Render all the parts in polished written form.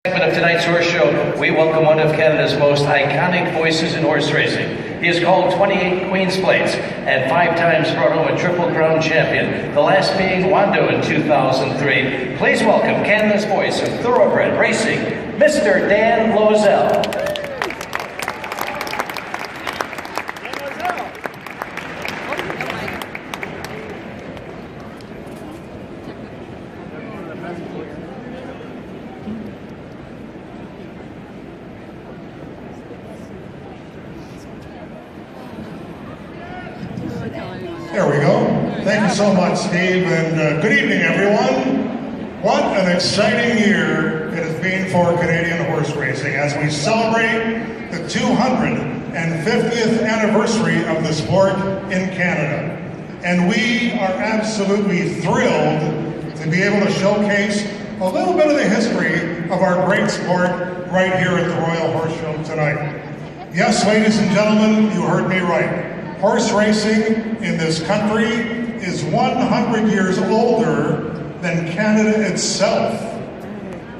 Of tonight's horse show, we welcome one of Canada's most iconic voices in horse racing. He has called 28 Queen's Plates and 5 times brought home a Triple Crown champion, the last being Wando in 2003. Please welcome Canada's voice of thoroughbred racing, Mr. Dan Lozelle. There we go. Thank you so much, Steve, and good evening, everyone. What an exciting year it has been for Canadian horse racing as we celebrate the 250th anniversary of the sport in Canada. And we are absolutely thrilled to be able to showcase a little bit of the history of our great sport right here at the Royal Horse Show tonight. Yes, ladies and gentlemen, you heard me right. Horse racing in this country is 100 years older than Canada itself.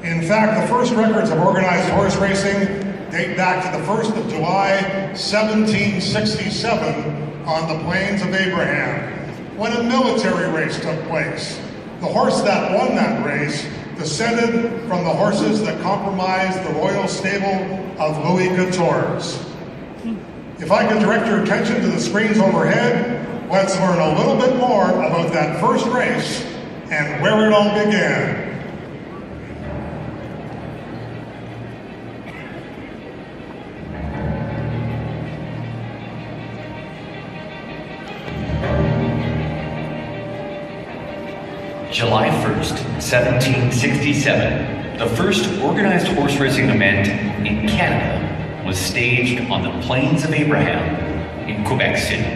In fact, the first records of organized horse racing date back to the 1st of July, 1767 on the Plains of Abraham, when a military race took place. The horse that won that race descended from the horses that comprised the royal stable of Louis XIV. If I can direct your attention to the screens overhead, let's learn a little bit more about that first race and where it all began. July 1st, 1767, the first organized horse racing event in Canada was staged on the Plains of Abraham in Quebec City.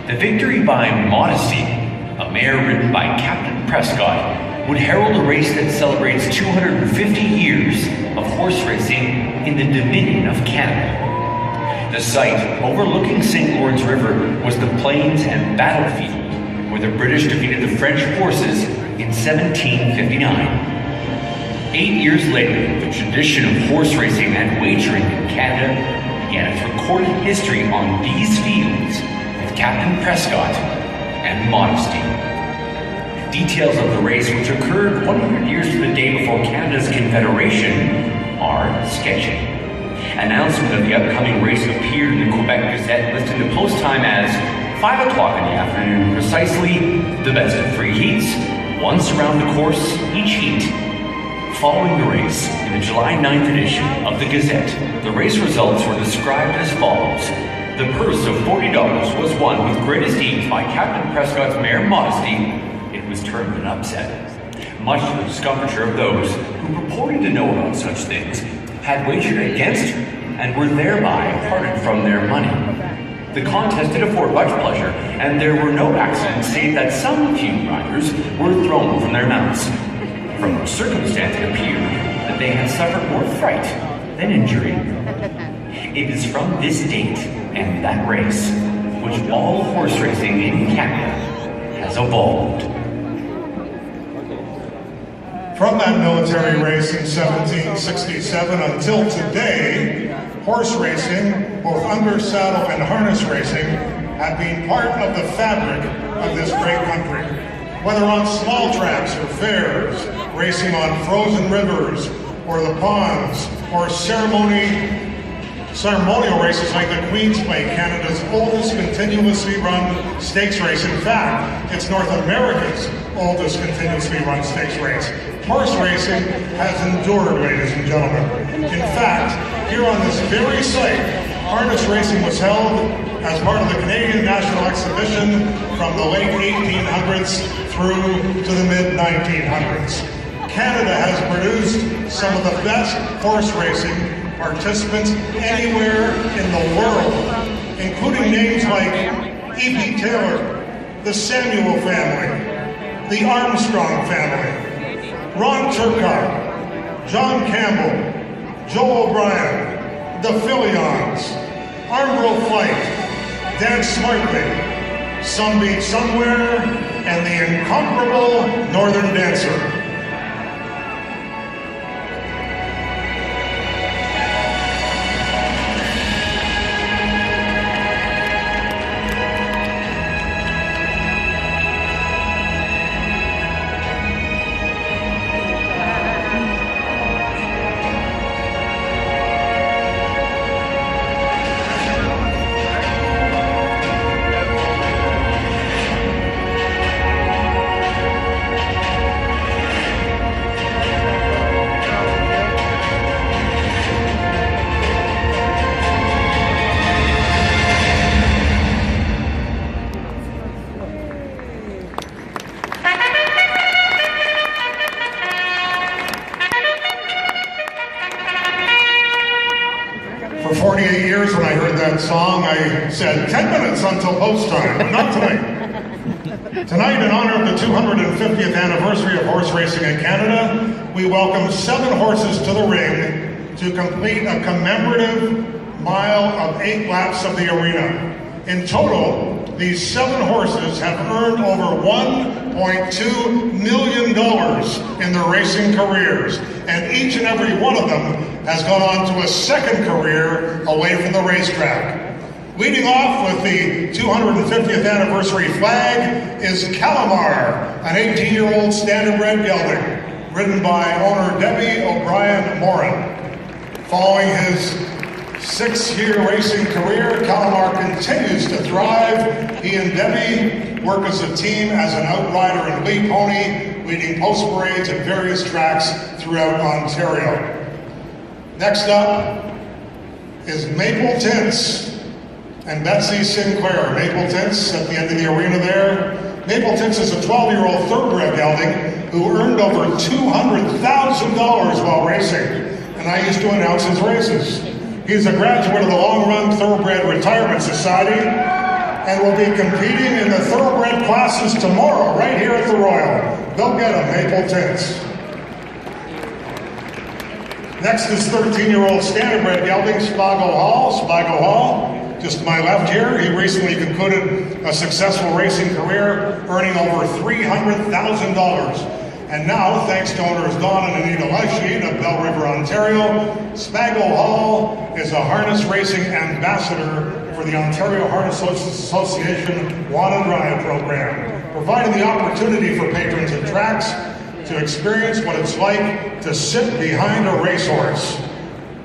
The victory by Modesty, a mare ridden by Captain Prescott, would herald a race that celebrates 250 years of horse racing in the Dominion of Canada. The site, overlooking St. Lawrence River, was the Plains and Battlefield, where the British defeated the French forces in 1759. 8 years later, the tradition of horse racing and wagering in Canada began its recorded history on these fields with Captain Prescott and Modesty. Details of the race, which occurred 100 years to the day before Canada's Confederation, are sketchy. Announcement of the upcoming race appeared in the Quebec Gazette, listing the post time as 5 o'clock in the afternoon, precisely the best of 3 heats, once around the course each heat. Following the race, in the July 9th edition of the Gazette, the race results were described as follows. The purse of $40 was won with greatest ease by Captain Prescott's mare Modesty. It was termed an upset, much to the discomfiture of those who purported to know about such things, had wagered against her, and were thereby parted from their money. The contest did afford much pleasure, and there were no accidents save that some few riders were thrown from their mounts. From which circumstance it appeared that they had suffered more fright than injury. It is from this date and that race which all horse racing in Canada has evolved. From that military race in 1767 until today, horse racing, both under saddle and harness racing, have been part of the fabric of this great country. Whether on small tracks or fairs, racing on frozen rivers or the ponds, or ceremonial races like the Queen's Plate, Canada's oldest continuously run stakes race. In fact, it's North America's oldest continuously run stakes race. Horse racing has endured, ladies and gentlemen. In fact, here on this very site, harness racing was held as part of the Canadian National Exhibition from the late 1800s through to the mid-1900s. Canada has produced some of the best horse racing participants anywhere in the world, including names like E.P. Taylor, the Samuel family, the Armstrong family, Ron Turcotte, John Campbell, Joe O'Brien, the Filions, Armbro Flight, Dan Smartly, Some Beat Somewhere, and the incomparable Northern Dancer. 48 years when I heard that song, I said 10 minutes until post time, but not tonight. Tonight, in honor of the 250th anniversary of horse racing in Canada, we welcome 7 horses to the ring to complete a commemorative mile of 8 laps of the arena. In total, these 7 horses have earned over $1.2 million in their racing careers, and each and every one of them has gone on to a second career away from the racetrack. Leading off with the 250th anniversary flag is Calamar, an 18-year-old standardbred gelding, ridden by owner Debbie O'Brien Morin. Following his 6-year racing career, Calamar continues to thrive. He and Debbie work as a team as an outrider and lead pony, leading post parades at various tracks throughout Ontario. Next up is Maple Tints and Betsy Sinclair. Maple Tints at the end of the arena there. Maple Tints is a 12-year-old thoroughbred gelding who earned over $200,000 while racing, and I used to announce his races. He's a graduate of the Long Run Thoroughbred Retirement Society and will be competing in the thoroughbred classes tomorrow right here at the Royal. Go get him, Maple Tints. Next is 13-year-old standardbred gelding Spago Hall. Spago Hall, just to my left here, he recently concluded a successful racing career, earning over $300,000. And now, thanks to owners Don and Anita Lasheen of Bell River, Ontario, Spago Hall is a harness racing ambassador for the Ontario Harness Association Want to Drive program, providing the opportunity for patrons at tracks to experience what it's like to sit behind a racehorse.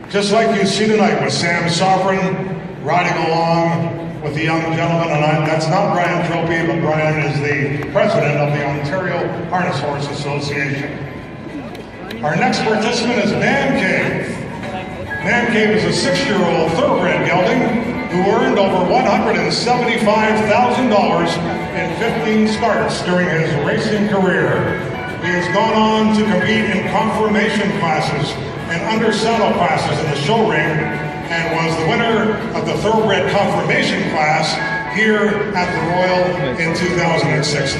Just like you see tonight with Sam Sovereign riding along with the young gentleman, and that's not Brian Tropey, but Brian is the president of the Ontario Harness Horse Association. Our next participant is Man Cave. Man Cave is a 6-year-old thoroughbred gelding who earned over $175,000 in 15 starts during his racing career. He has gone on to compete in conformation classes and under saddle classes in the show ring, and was the winner of the thoroughbred conformation class here at the Royal in 2016.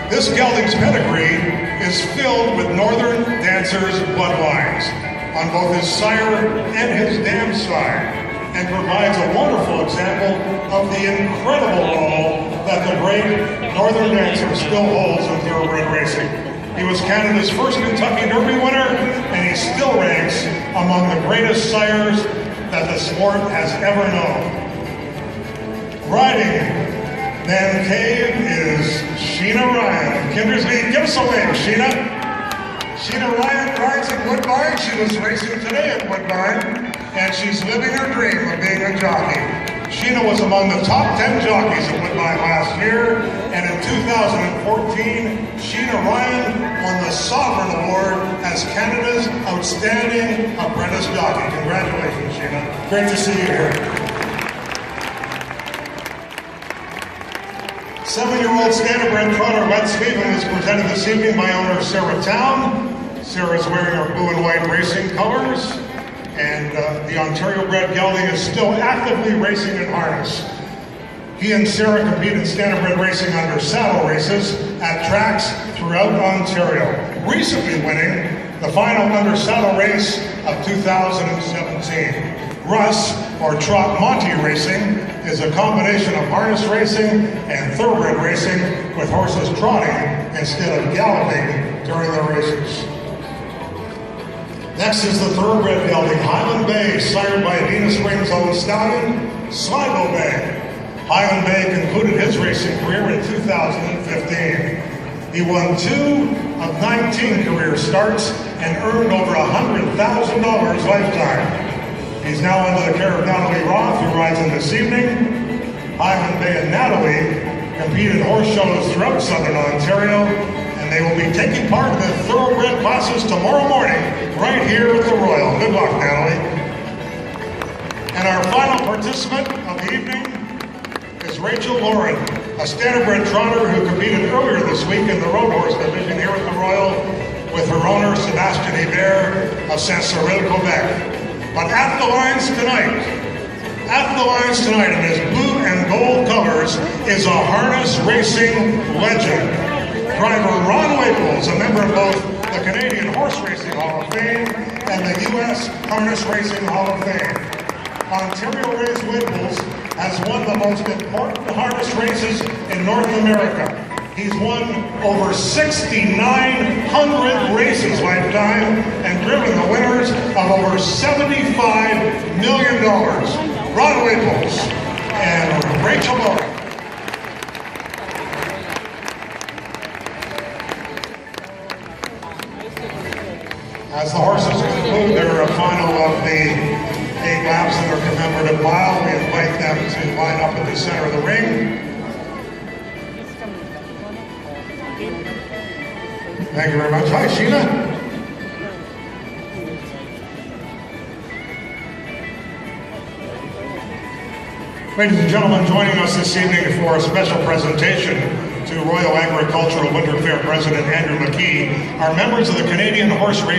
This gelding's pedigree is filled with Northern Dancers bloodlines on both his sire and his dam side, and provides a wonderful example of the incredible role that the great Northern Dancer still holds in thoroughbred racing. He was Canada's first Kentucky Derby winner, and he still ranks among the greatest sires that the sport has ever known. Riding Man Cave is Sheena Ryan of Kindersley. Give us a wave, Sheena. Sheena Ryan rides at Woodbine. She was racing today at Woodbine, and she's living her dream of being a jockey. Sheena was among the top 10 jockeys at Woodbine last year, and in 2014, Sheena Ryan won the Sovereign Award as Canada's Outstanding Apprentice Jockey. Congratulations, Sheena. Great to see you here. 7-year-old standardbred trotter Let Stephen is presented this evening by owner Sarah Town. Sarah's wearing her blue and white racing colors, and the Ontario bred gelding is still actively racing in harness. He and Sarah compete in standardbred racing under saddle races at tracks throughout Ontario, recently winning the final under saddle race of 2017. Russ, or Trot Monty Racing, is a combination of harness racing and thoroughbred racing with horses trotting instead of galloping during the races. Next is the thoroughbred gelding Highland Bay, sired by Dina Springs' own stallion, Sligo Bay. Highland Bay concluded his racing career in 2015. He won 2 of 19 career starts and earned over $100,000 lifetime. He's now under the care of Natalie Roth, who rides him this evening. Highland Bay and Natalie compete in horse shows throughout Southern Ontario, and they will be taking part in the thoroughbred classes tomorrow morning, right here at the Royal. Good luck, Natalie. And our final participant of the evening is Rachel Lauren, a standardbred trotter who competed earlier this week in the road horse division here at the Royal with her owner, Sébastien Hébert of Saint-Cyril, Quebec. But at the lines tonight in his blue and gold colors is a harness racing legend. Driver Ron Waples, a member of both the Canadian Horse Racing Hall of Fame and the U.S. Harness Racing Hall of Fame. Ontario-raised Waples has won the most important harness races in North America. He's won over 6,900 races lifetime and driven the winners of over $75 million. Ron Waples and Rachel Moore. As the horses conclude their final of the 8 laps in their commemorative mile, we invite them to line up in the center of the ring. Thank you very much. Hi, Sheila. Ladies and gentlemen, joining us this evening for a special presentation to Royal Agricultural Winter Fair President Andrew McKee are members of the Canadian Horse Racing